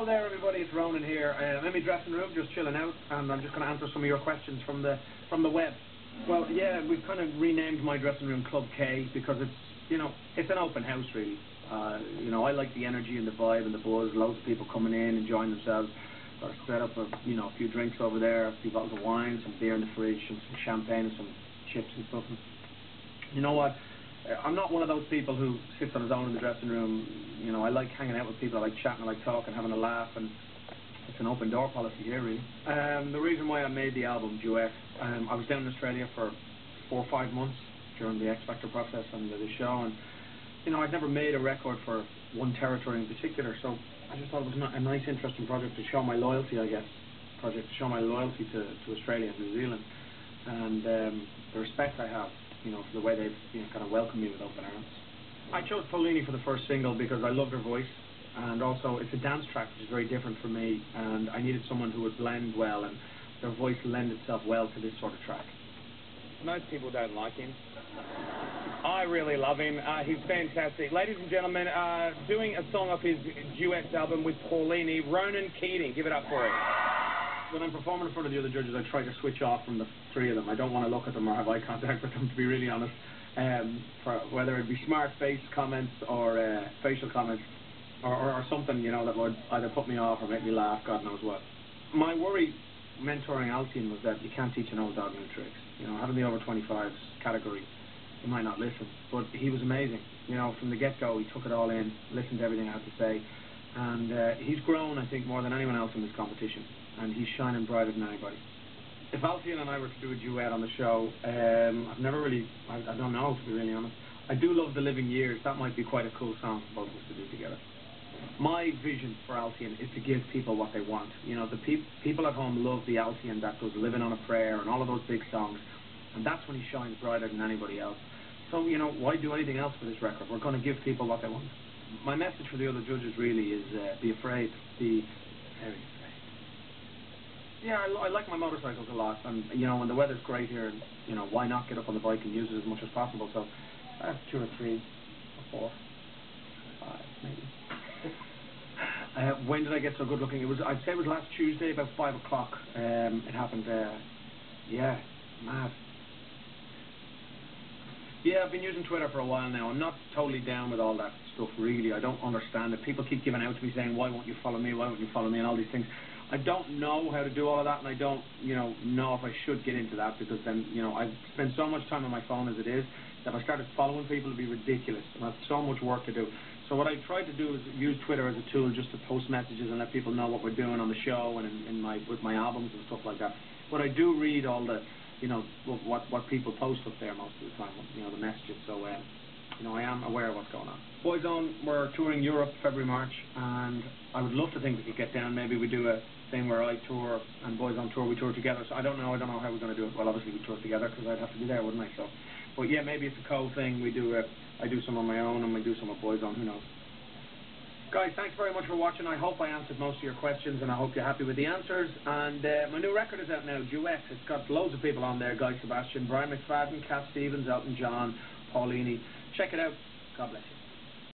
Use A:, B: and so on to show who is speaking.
A: Hello there, everybody. It's Ronan here. I'm in my dressing room, just chilling out, and I'm just going to answer some of your questions from the web. Well, yeah, we've kind of renamed my dressing room Club K because it's an open house, really. I like the energy and the vibe and the buzz. Loads of people coming in, enjoying themselves. Got to set up a few drinks over there, a few bottles of wine, some beer in the fridge, some champagne, and some chips and stuff. And you know what? I'm not one of those people who sits on his own in the dressing room. I like hanging out with people. I like chatting, I like talking, having a laugh, and it's an open door policy here, really. The reason why I made the album Duet, I was down in Australia for 4 or 5 months during the X Factor process and the show, and I'd never made a record for one territory in particular, so I just thought it was a nice, interesting project to show my loyalty, I guess. To show my loyalty to Australia and New Zealand, and the respect I have, for the way they've kind of welcomed me with open arms. I chose Paulini for the first single because I loved her voice, and also it's a dance track, which is very different for me, and I needed someone who would blend well, and their voice lend itself well to this sort of track.
B: Most people don't like him. I really love him. He's fantastic. Ladies and gentlemen, doing a song off his duets album with Paulini, Ronan Keating. Give it up for him.
A: When I'm performing in front of the other judges, I try to switch off from the three of them. I don't want to look at them or have eye contact with them, to be really honest. For whether it be smart face comments or facial comments or something, that would either put me off or make me laugh, God knows what. My worry mentoring Altian was that you can't teach an old dog new tricks. Having the over 25s category, he might not listen, but he was amazing. From the get-go, he took it all in, listened to everything I had to say, and he's grown, I think, more than anyone else in this competition, and he's shining brighter than anybody. If Altian and I were to do a duet on the show, I've never really, I don't know, to be really honest. I do love The Living Years. That might be quite a cool song for both of us to do together. My vision for Altian is to give people what they want. The people at home love the Altian that does Living on a Prayer and all of those big songs, and that's when he shines brighter than anybody else. So, why do anything else for this record? We're going to give people what they want. My message for the other judges really is be afraid, be very afraid. Yeah, I like my motorcycles a lot, and when the weather's great here, why not get up on the bike and use it as much as possible? So I have 2 or 3 or 4, 5 maybe. When did I get so good looking? I'd say it was last Tuesday about 5 o'clock. It happened. Yeah, mad. Yeah, I've been using Twitter for a while now. I'm not totally down with all that stuff, really. I don't understand it. People keep giving out to me saying, why won't you follow me, why won't you follow me, and all these things. I don't know how to do all of that, and I don't, know if I should get into that, because then, I spend so much time on my phone as it is, that if I started following people, it'd be ridiculous, and I have so much work to do. So what I tried to do is use Twitter as a tool just to post messages and let people know what we're doing on the show and with my albums and stuff like that. But I do read all the, what people post up there most of the time, the messages. So, I am aware of what's going on. Boyzone, we're touring Europe February, March, and I would love to think we could get down. Maybe we do a thing where I tour and Boyzone tour, we tour together. So I don't know how we're going to do it. Well, obviously we tour together because I'd have to be there, wouldn't I? So, but yeah, maybe it's a co-thing. I do some on my own and we do some with Boyzone. Who knows? Guys, thanks very much for watching. I hope I answered most of your questions, and I hope you're happy with the answers. And my new record is out now, Duet. It's got loads of people on there: Guy Sebastian, Brian McFadden, Cat Stevens, Elton John, Paulini. Check it out. God bless you.